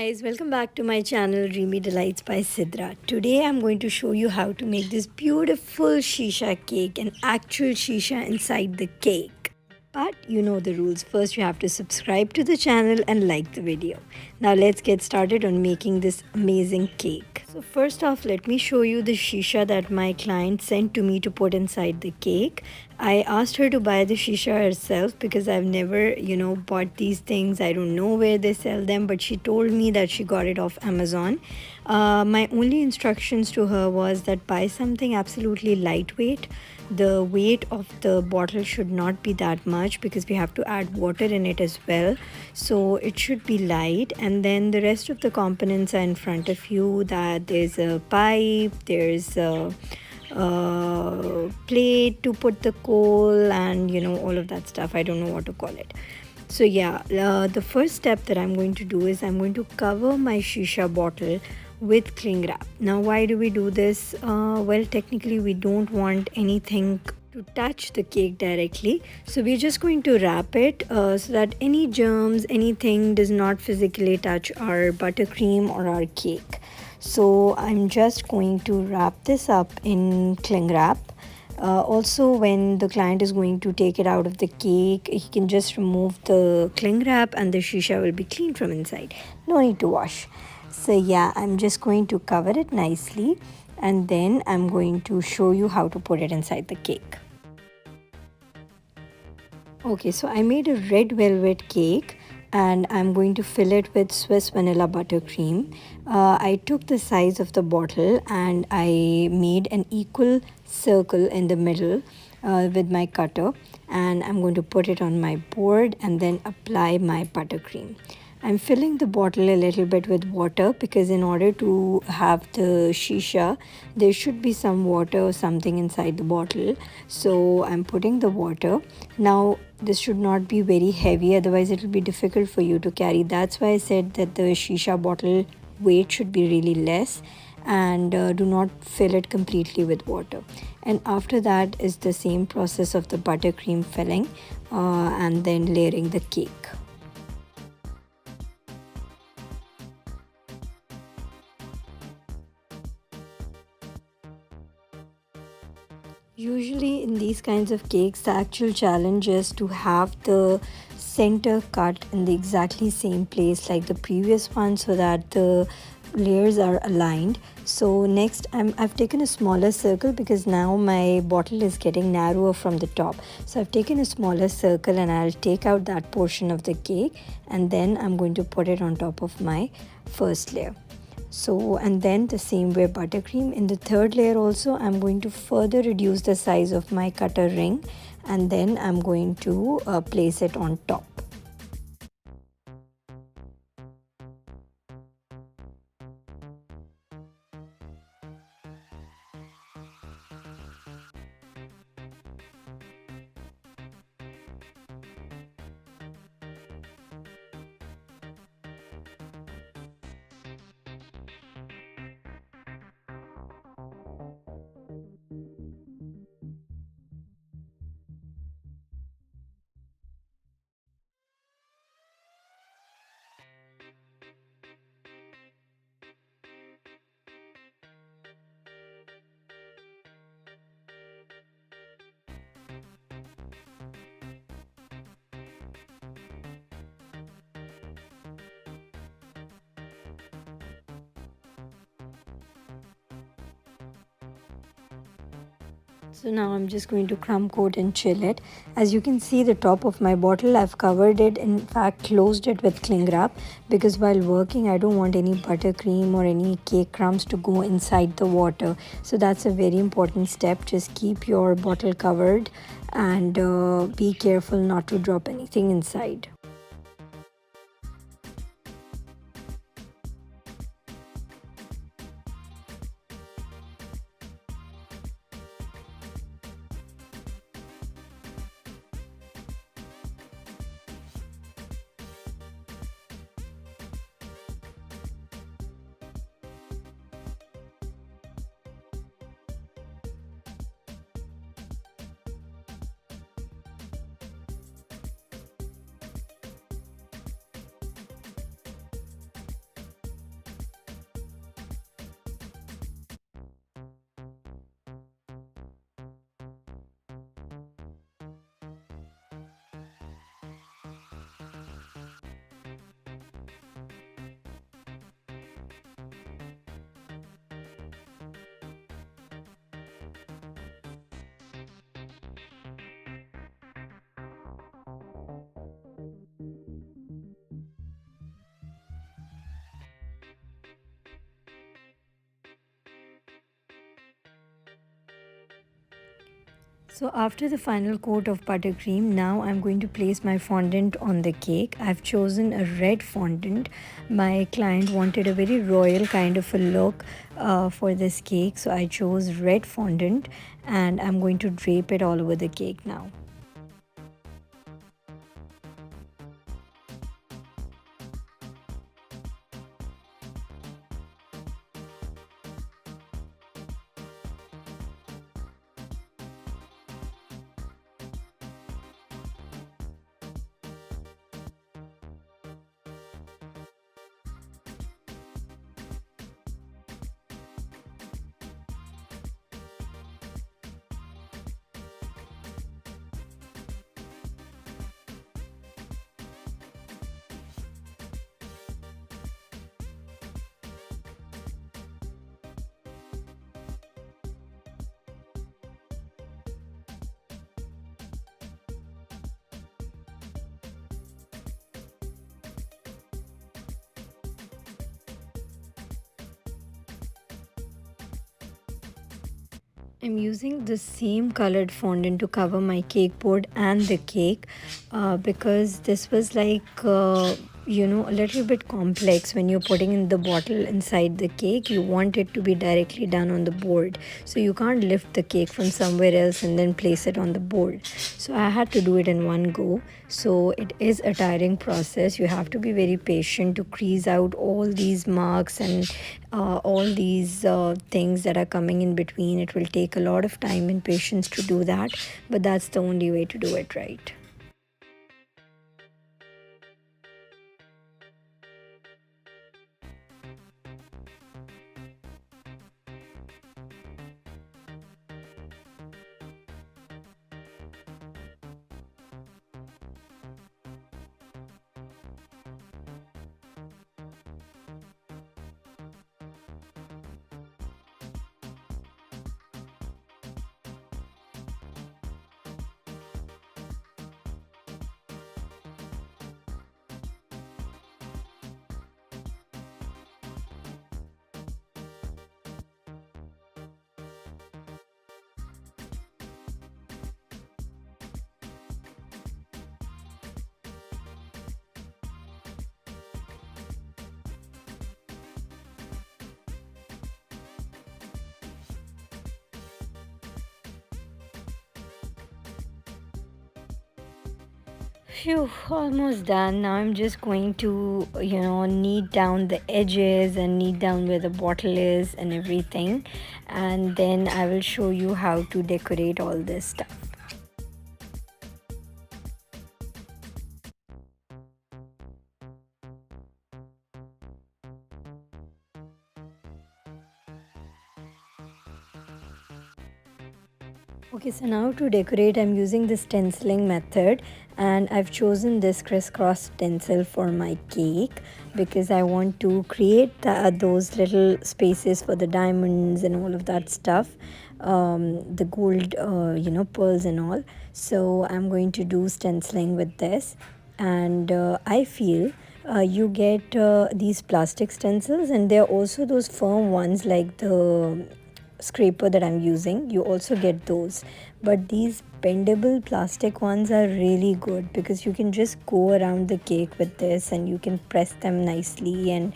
Guys, welcome back to my channel Dreamy Delights by Sidra. Today I'm going to show you how to make this beautiful Sheesha cake, an actual Sheesha inside the cake. But you know the rules. First you have to subscribe to the channel and like the video. Now let's get started on making this amazing cake. So first off, let me show you the Sheesha that my client sent to me to put inside the cake. I asked her to buy the Sheesha herself because I've never, bought these things. I don't know where they sell them, but she told me that she got it off Amazon. My only instructions to her was that buy something absolutely lightweight. The weight of the bottle should not be that much because we have to add water in it as well, so it should be light. And then the rest of the components are in front of you. That there's a pipe, there's a plate to put the coal, and all of that stuff. I don't know what to call it. So yeah, the first step that I'm going to do is I'm going to cover my Sheesha bottle with cling wrap. Now why do we do this? Well, technically we don't want anything to touch the cake directly, so we're just going to wrap it so that any germs, anything does not physically touch our buttercream or our cake. So I'm just going to wrap this up in cling wrap. Also, when the client is going to take it out of the cake, he can just remove the cling wrap and the Sheesha will be clean from inside. No need to wash. So yeah, I'm just going to cover it nicely and then I'm going to show you how to put it inside the cake. Okay, so I made a red velvet cake and I'm going to fill it with Swiss vanilla buttercream. I took the size of the bottle and I made an equal circle in the middle with my cutter, and I'm going to put it on my board and then apply my buttercream. I'm filling the bottle a little bit with water because in order to have the Sheesha, there should be some water or something inside the bottle. So I'm putting the water. Now this should not be very heavy, otherwise it will be difficult for you to carry. That's why I said that the Sheesha bottle weight should be really less, and do not fill it completely with water. And after that is the same process of the buttercream filling and then layering the cake. Usually in these kinds of cakes, the actual challenge is to have the center cut in the exactly same place like the previous one so that the layers are aligned. So next I've taken a smaller circle because now my bottle is getting narrower from the top. So I've taken a smaller circle and I'll take out that portion of the cake and then I'm going to put it on top of my first layer. So, and then the same way buttercream. In the third layer also, I'm going to further reduce the size of my cutter ring and then I'm going to place it on top. So now I'm just going to crumb coat and chill it. As you can see, the top of my bottle, I've covered it, in fact closed it with cling wrap, because while working I don't want any buttercream or any cake crumbs to go inside the water. So that's a very important step. Just keep your bottle covered and be careful not to drop anything inside. So after the final coat of buttercream, now I'm going to place my fondant on the cake. I've chosen a red fondant. My client wanted a very royal kind of a look for this cake, so I chose red fondant and I'm going to drape it all over the cake now. I'm using the same colored fondant to cover my cake board and the cake because this was a little bit complex when you're putting in the bottle inside the cake. You want it to be directly done on the board. So you can't lift the cake from somewhere else and then place it on the board. So I had to do it in one go. So it is a tiring process. You have to be very patient to crease out all these marks and all these things that are coming in between. It will take a lot of time and patience to do that, but that's the only way to do it right. Phew, almost done. Now I'm just going to, knead down the edges and knead down where the bottle is and everything. And then I will show you how to decorate all this stuff. Okay, so now to decorate, I'm using the stenciling method and I've chosen this crisscross stencil for my cake because I want to create those little spaces for the diamonds and all of that stuff, the gold, pearls and all. So I'm going to do stenciling with this, and I feel you get these plastic stencils, and there are also those firm ones like the scraper that I'm using. You also get those, but these bendable plastic ones are really good because you can just go around the cake with this and you can press them nicely, and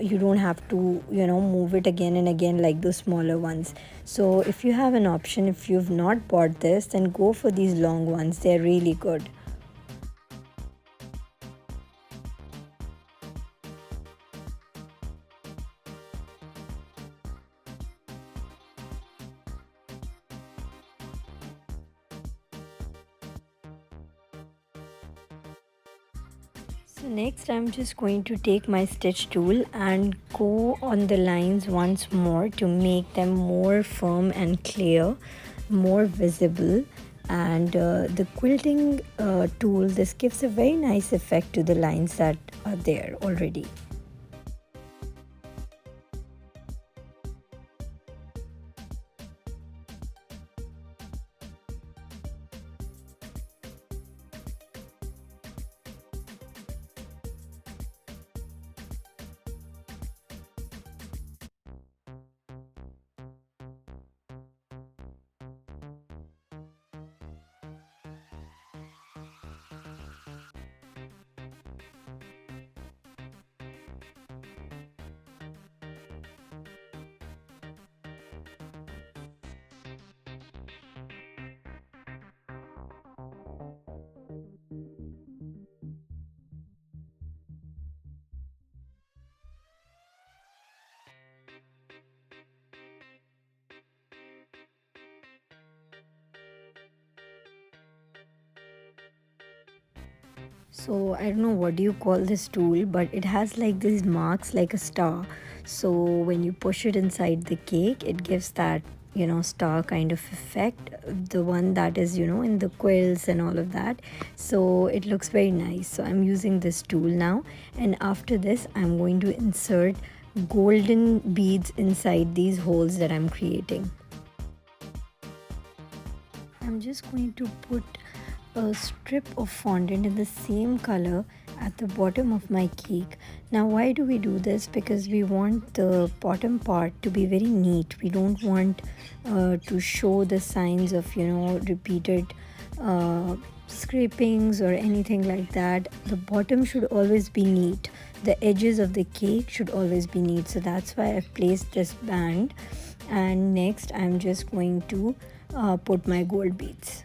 you don't have to move it again and again like those smaller ones. So if you have an option, if you've not bought this, then go for these long ones. They're really good. So next I'm just going to take my stitch tool and go on the lines once more to make them more firm and clear, more visible. And the quilting tool, this gives a very nice effect to the lines that are there already. So I don't know what do you call this tool, but it has like these marks like a star. So when you push it inside the cake, it gives that, star kind of effect, the one that is, in the quills and all of that. So it looks very nice. So I'm using this tool now, and after this I'm going to insert golden beads inside these holes that I'm creating. I'm just going to put a strip of fondant in the same color at the bottom of my cake. Now why do we do this? Because we want the bottom part to be very neat. We don't want to show the signs of repeated scrapings or anything like that. The bottom should always be neat. The edges of the cake should always be neat. So that's why I've placed this band, and next I'm just going to put my gold beads.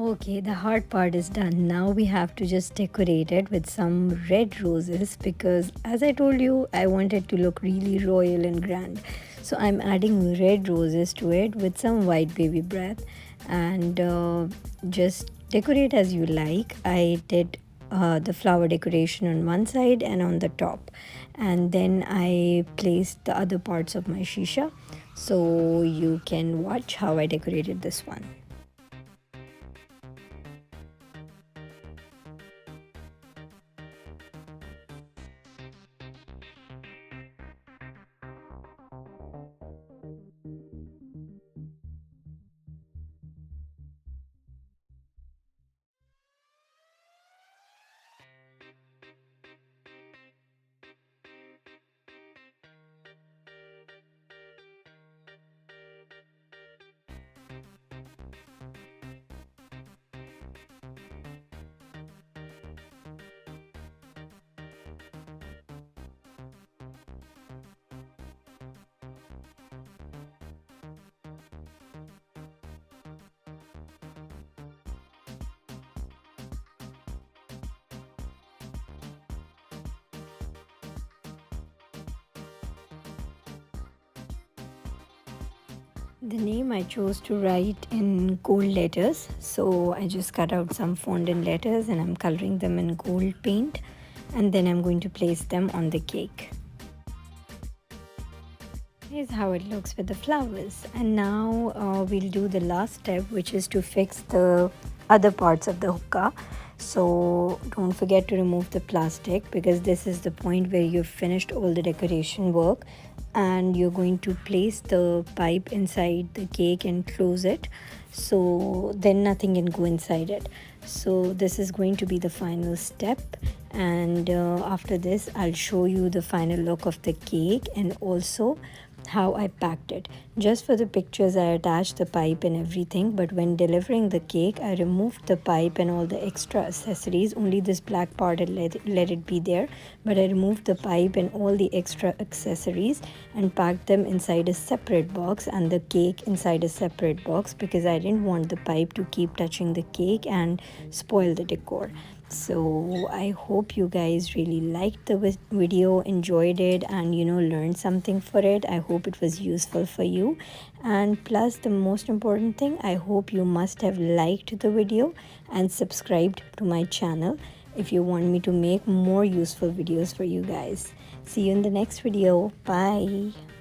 Okay, the hard part is done. Now we have to just decorate it with some red roses, because as I told you, I want it to look really royal and grand. So I'm adding red roses to it with some white baby breath, and just decorate as you like. I did the flower decoration on one side and on the top, and then I placed the other parts of my shisha. So you can watch how I decorated this one. The name I chose to write in gold letters, so I just cut out some fondant letters and I'm coloring them in gold paint, and then I'm going to place them on the cake. Here's how it looks with the flowers, and now we'll do the last step, which is to fix the other parts of the hookah. So don't forget to remove the plastic, because this is the point where you've finished all the decoration work, and you're going to place the pipe inside the cake and close it, so then nothing can go inside it. So this is going to be the final step, and after this I'll show you the final look of the cake, and also how I packed it. Just for the pictures, I attached the pipe and everything, but when delivering the cake, I removed the pipe and all the extra accessories. Only this black part, and let it be there, but I removed the pipe and all the extra accessories and packed them inside a separate box and the cake inside a separate box, because I didn't want the pipe to keep touching the cake and spoil the decor. So I hope you guys really liked the video, enjoyed it, and learned something for it. I hope it was useful for you. And plus, the most important thing, I hope you must have liked the video and subscribed to my channel if you want me to make more useful videos for you guys. See you in the next video. Bye.